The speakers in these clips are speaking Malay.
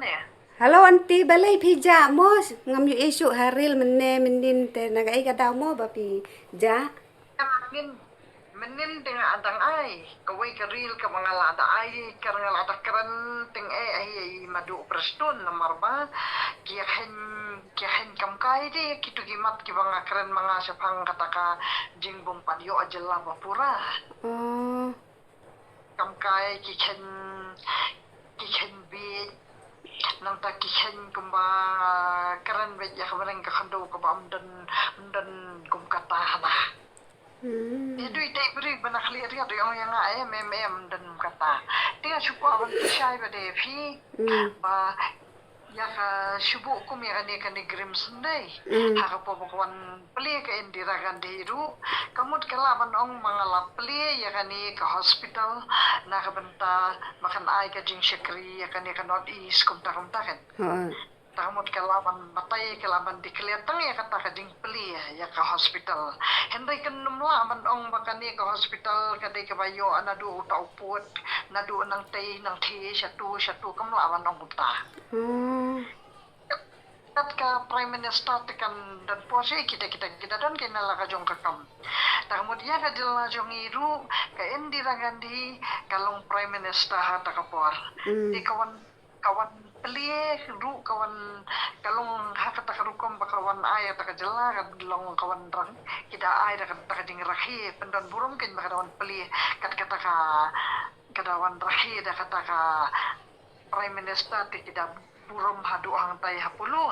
ya? Halo anti balay pija mo ngam yu isu haril menne menin te nagai kada mo ba pija. Menin menin dengan adang ai, kawai keril ke mangalada ai, karangalada keren ting ai madu prestun nomor ba, kiahen kam kai di kitu gimat ki banga keren manga sepang kataka jingbong padio ajela bapura. Oh, Kam kai kichen bi nang ta kichen kumba keren be ya kabarang ka khando ka bam dan kum kata hana. Itu ite beri banakli ria do yang ay dan kata. Dia suka awan syai ba de fi ba ya ka subu kum ya kani grim sendai. Haka po bakwan peli ka indira gandiru. Kamut kalaban ong mangalap peli ya kani ka hospital na ka benta makan ay ka jing syakri ya kani ka north east kum ta kan. Tamut kalaban matay kalaban di kelihatan ya kata kading peli ya ke hospital. Henry kan numla man ong bakani ke hospital kadai ke bayo anadu utau put nadu nang tei nang thi satu kamla man ong buta. Kat ka prime minister tekan dan posi kita dan kena la kajong kakam. Kemudian ka dila jong iru ka Indira Gandhi kalong prime minister hata kapor. Di kawan pelie ru kawan kalong haka takarukom bakawan ay taka jela kadlong kawan rang kita ay taka ding rahi pendon burung kin bakawan pelie kat kata ka kadawan rahi da kata ka prime minister ti kita burom hadu hang tay hapulu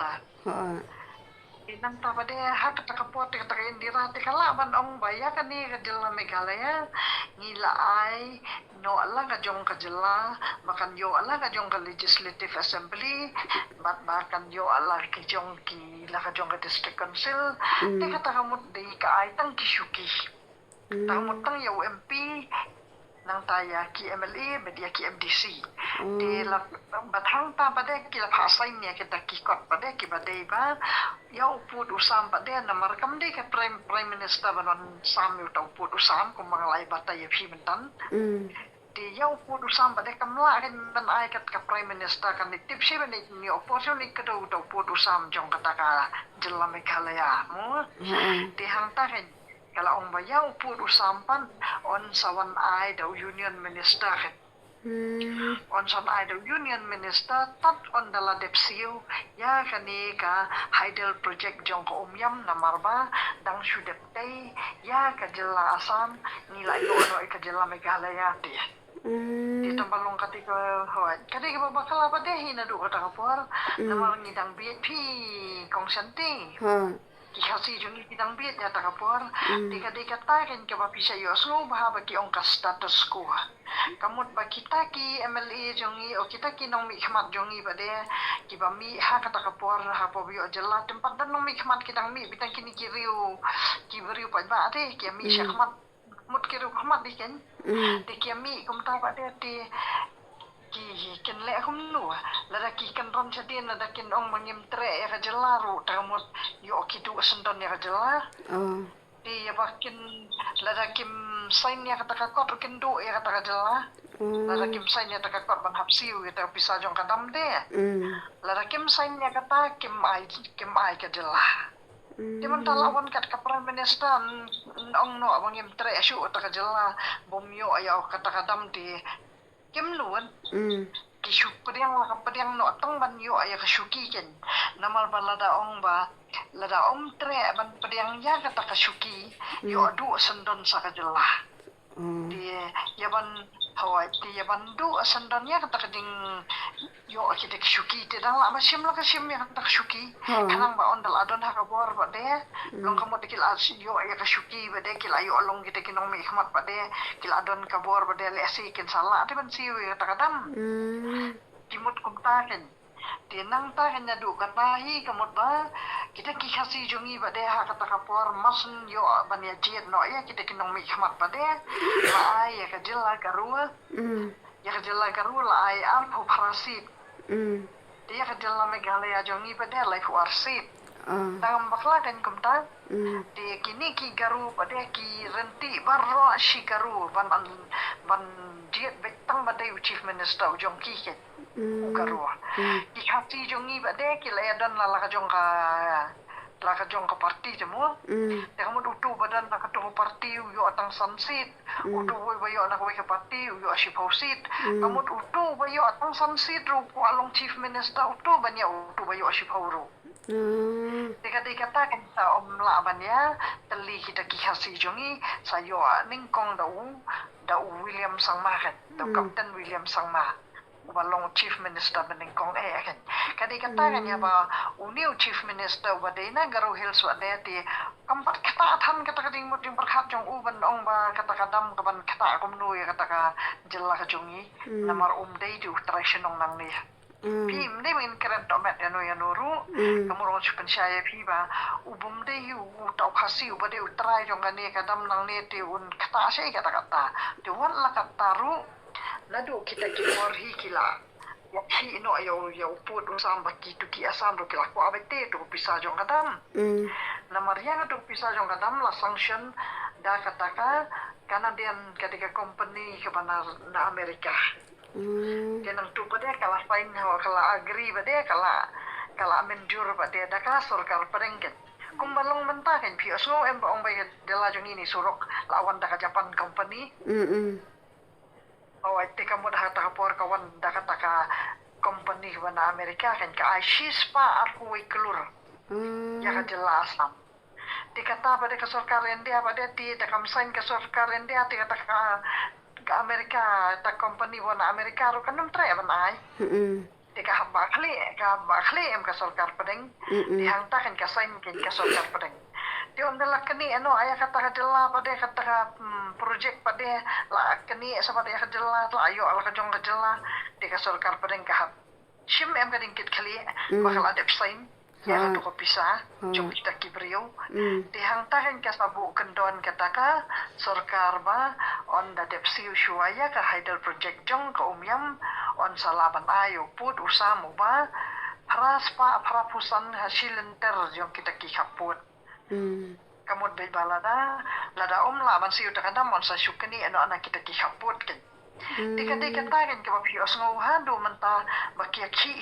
inang tapa de hak taka pot taka Indira ti kalaban ong baya kan ni kadila Meghalaya ngila ay no ala ka jong kajela makan yo ala ka jong ka legislative assembly makan yo ala ki jong ki la ka jong ka district council te kata kamut de ka ay tang kisuki tamut tang yo MP nang taya ki MLA media ki MDC di la bathang ta bade ki la phasai ne kita ki kot bade ki bade ba ya uput usam bade na markam de ka prime minister banon sam yu ta uput usam ko mangalai bata ya phi mentan di ya uput usam bade kamla kan ban ai kat ka prime minister kan ni tip si bane ni opposition ni ka ta uput usam jong kata ka jela Meghalaya mo di hang ta kan kalau orang bayar uput usampan on sawan ai da union minister on sawan ai da union minister tat on dala depsiu ya kani ka Haidel project jong ko umyam na marba dang sudep tei ya ka jela Assam nilai yo no ka jela Meghalaya ti di tambalong katika hoy kadai ka bakal apa deh hina do kata kapor namang ngidang BP kong santi kasi jung itang biet ya takapor dika takin ka mapisa yo so bahaba ki ong ka status quo kamut ba kita ki MLA jongi o kita ki nong mi khmat jongi bade ki ba mi ha ka takapor ha po bio jela tempat dan nong mi khmat kitang mi bitang kini kiriu ki beriu pa ba ate ki mi khmat mut kiriu khmat diken de ki mi kum ta ba de ti ki ken le kum nu la ki kan ron sadin la kin ong mangim tre ya jelaru tamut yo ki tu sendon ya jela di ya bakin la kim sain ya kata kot kin do ya kata jela la kim sain ya kata kot ban hapsiu kita bisa jong kadam de la kim sain ya kata kim ai ka jela di man talawan kat ka prime minister ong no mangim tre shu ta jela bomyo ayo kata kadam di kim luan ki syukriang la kapadiang no tong ban yo ay kasuki ken namal balada ong ba lada om tre ban padiang ya kata kasuki yo adu sendon sa kajela di yaban hawai di yaban du sendon ya kata kading yo kita kasuki te dang la masim la kasim ya kata kasuki kanang ba on dal adon ha kabor ba de long kamu dikil yo ay kasuki ba de kila yo long kita kinong mi khmat ba de kila adon kabor ba de lesi ken sala ate ban siu ya kata kadam kimut kumtaken tinang ta kanya du katahi kamut ba kita ki khasi jungi ba de ha kata kapor masun yo ban ya jet no ya kita kinong mi khmat ba de la ai ya kajela garua ya kajela garua la ai am operasi dia kajela Meghalaya jungi ba de life warship tang bakla kan kumta di kini ki garu ba de ki renti barro shi garu ban jet betang ba de chief minister jong ki Ugaro. Ikati jongi bade kila edan la ka jong ka parti jemo. Kamu utu badan nak tu parti yo atang sunset. Utu bayo nak ke parti yo asipausit. Kamu utu bayo atang sunset ro along chief minister utu banya utu bayo asipauro. Teka kan sa omla banya tali kita kihasi jongi sayo ningkong dau William Sangma kan. Dau Captain William Sangma. Walong chief minister beningkong kan kata kanya ba uniu chief minister wadena garo hills wadeti kampat kata athan kata kading mut yung berkat jong uban ong ba kata kadam kaban kata kumnu ya kata ka jella ka jongi namar day du tradisionong nang ni pi mde min keren to met yano ru kamuro chupen shaya pi ba ubum de yu tau khasi ubade utrai jong kani kadam nang ni ti un kata sai kata ti wan la kata ru nadu kita kimorhi kila wakhi ino yo put usam baki tu ki asam ro kila ko abete tu pisa jong kadam na maria tu pisa jong kadam la sanction da kataka Canadian ketika company ke na Amerika kenang tu pada kala fine kala agree pada kala menjur pada da ka sarkar perengket kumbalong mentah kan PSO em ong bay dela jong ini surok lawan da Japan company oh ite kamu dah kata por kawan dah kata ka company wana Amerika kan ka ISIS pa aku iklur ya ka jelas nam dikata pada ke sarkar India pada ti ta kamsain ke sarkar India ti kata ka Amerika ta company wana Amerika ro kanum tre banai dika bakli em ka sarkar pedeng dihang ta kan ka sain kan ka sarkar pedeng di ondela kini ayah kata jela pada kata projek pada la kini sahabat ayah jela la ayo ala kajong jela di kasorkar pada engkah sim em kading kit kali bakal ada pesaing ya tu ko pisah jom kita kibrio di hang tahen ka sabu kendon kataka sorkar ba on da depsiu shuaya ka haider project jong ka umyam on salaban ayo put usamu ba prapusan hasilen ter jong kita kihaput kamot bay balada lada laban siyo ta kadam on sa syukani anak kita kihapot kan tika tagen ka pios ngauhado menta bakia ki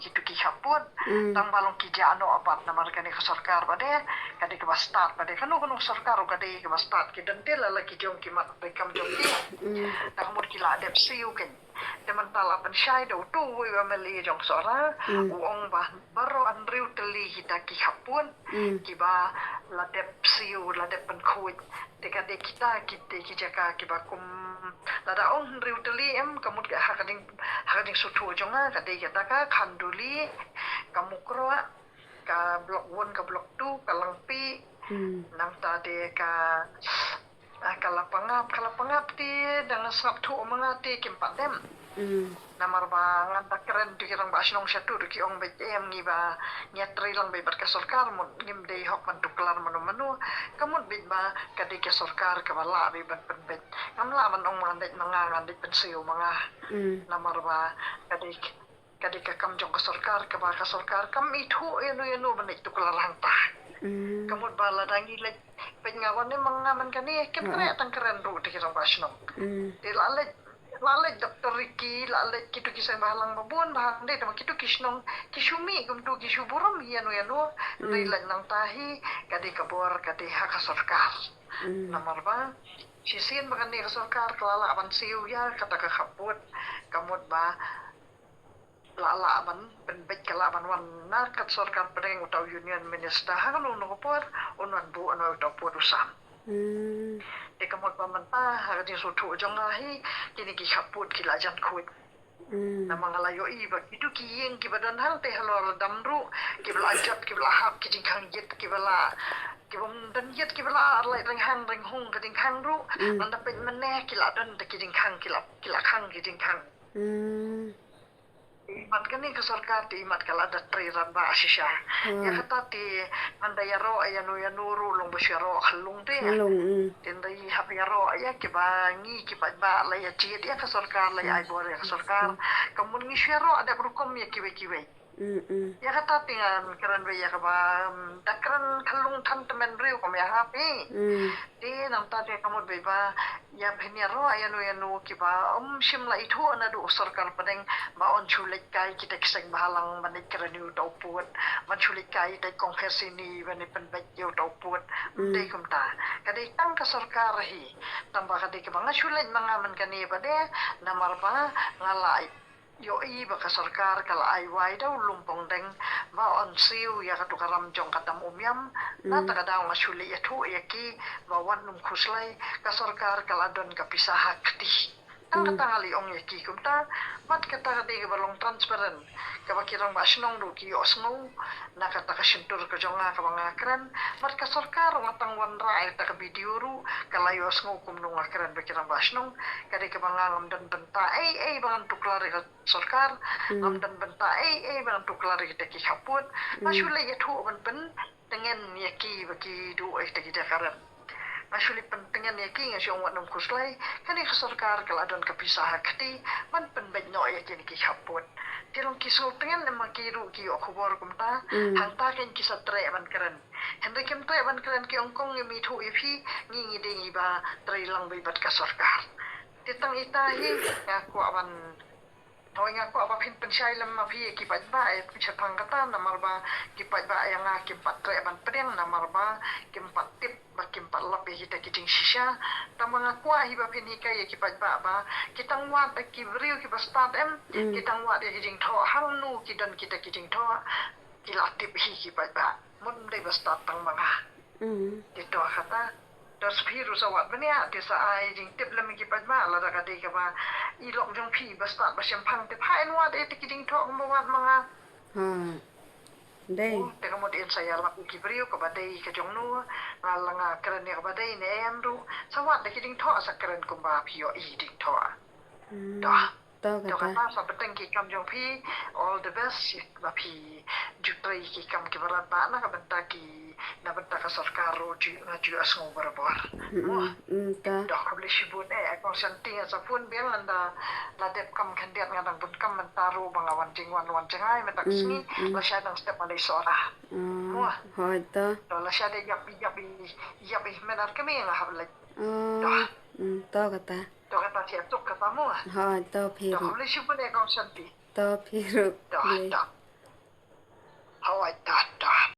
gitu kihapot tang balong kija abat na markani ka sarkar bade kadi ka start bade kanu sarkar kadi ka start ki dentela la ki jong ki mat bay kam jong ki kamot kila adep siyo kan tementala pen syai do tu we meli jong sora uong bah baro andriu teli kita kihapon kiba ladep siu ladep pen kuit teka de kita kijaka kiba kum lada ong andriu teli em kamut ka hakading sutu jonga kade kita ka khanduli kamukro ka blok 1 ka blok 2 ka langpi nang tade ka kalapangap ti dengan sabtu mengati kimpat dem namar ba nganta keren tu kirang ba sinong syatu ki ong bet em ngi ba nyatri lang be bar ka sarkar mun ngim dei hok man tuklar manu kamut bit ba kadi ka sarkar ka bala be ban bet kamla man ong mandet mangangan dit pensiu manga namar ba kadi ka kam jong ka sarkar kam itu eno banit tuklar hanta kamut bala dangi lek pengawan ni mengaman kani kira tangkeren ru di kirang basnong di lalek Dr. Ricky lalek kitu kisah bahalang babon bahang de dama kitu kisnong kisumi gumtu kisuburum yano rilan nang tahi kadi kabor kadi hak sarkar nomor ba sisin magani sarkar kelala aban siu ya kata ka kaput kamut ba lalaban penbet kalaban wan nakat sarkar pedeng utau union minister hangan no por onan bu ono utau por usam de kamot pamanta hagati sutu jongahi kini ki kaput kilajan kuit na mga layo iba itu kiyeng kibadan hal te halor damru kibla ajat kibla hap kijing kang yet kibla kibum dan yet kibla arlai ring hung kijing kang ru nanda pen meneh kila dan de kijing kang kila kang kijing kang imat kani ke sarkar ti imat kala da triran ba asisya ya kata ti mandayaro ayanu yanuru long basyaro halung te tindai hapiaro ya kibangi kibaba la ya cid ya ke sarkar la ya ibor ya ke sarkar kamun ngisyaro ada berukum ya kiwe ya kata tingan keren be ya ka ba dakran kalung tan temen riu kom ya hapi di nam ta de kamut be ba ya peniro ayanu kiba shimla itu na do sarkar padeng ma on chulik kai kita kiseng bahalang manik kerani utau put man chulik kai tai konversi ni bani penbek yo utau put dei kumta kadai tang ka sarkar hi tamba kadai ke banga chulik mangaman kani pade namar ba ngalai yo i baka sarkar kala ai wai daw lumpong deng ma on siu ya katu karam jong katam umyam na taka daw nga syuli ya tu ya ki ma wan num kuslay ka sarkar kala don ka pisahak ti ang katangali ong ya ki kumta mat kata kadi balong transparent kabakirang basnong do ki osngo na kata ka sintur ka jonga ka mga kran mat ka sarkar nga tangwan rai ta ka video ru kala yo osngo kumnong akran bakirang basnong kadi ka mga ngamdan benta ay bangan tuklari ka sarkar ngamdan benta ay bangan tuklari kita ki haput masuli ya tu ban pen dengan yaki baki do ay ta kita karan masuli pentingan yaki nga siya wat nung kuslay kani ka sarkar kala don kapisah kati man penbenyo yaki ni ki haput tirong kisul tengan na makiru ki okubor kumta hangtaken ki sa tre ban karen henry kim tre ban karen ki ongkong ni mitu ipi ngingi dingi ba tre lang bibat ka sarkar titang itahi nga ko aban Tawag nga ko abapin pensyay lam mapi kipat ba pichapang kata namar ba kipat ba yang kimpat tre ban pedeng namar ba kimpat tip ba kimpat lap kita kiting sisya tamang aku hiba pinika ya kipat ba kitang wat ki vriu ki start kitang wat ya kiting tho hang nu kidan kita kiting tho kilatip hi kipat ba mun dai ba start tang mga dito kata das piru sawat bania desa ai jing tip lam ki pajma la da kade ka ba ilok jong pi basta ba syampang te phain wa de tikiting thok mo wat mga Dei. te ka mo din saya la ki brio ka ba dei ka jong nu la nga kren ne ka ba dei ne emru sawat de kiting thok sa kren kum ba pio i ding thok dah To Doka kata. sa beteng ki kam jong pi all the best ba pi jutrai ki kam ki barat ba na ka benta ki na benta ka sarkaro ju na ju asngo barabar To. dah kabli sibut kong santing sa pun biang anda la dep kam kandiat ngadang pun kam mentaru bangawan wan cengai metak sini la syadang step malai sora Wah. Hoi to. la syade yap menar kami nga hablay To kata. to kata siap tuk kata mo Hoi to dah piru. kabli sibut kong santi To piru. dah Hawai dah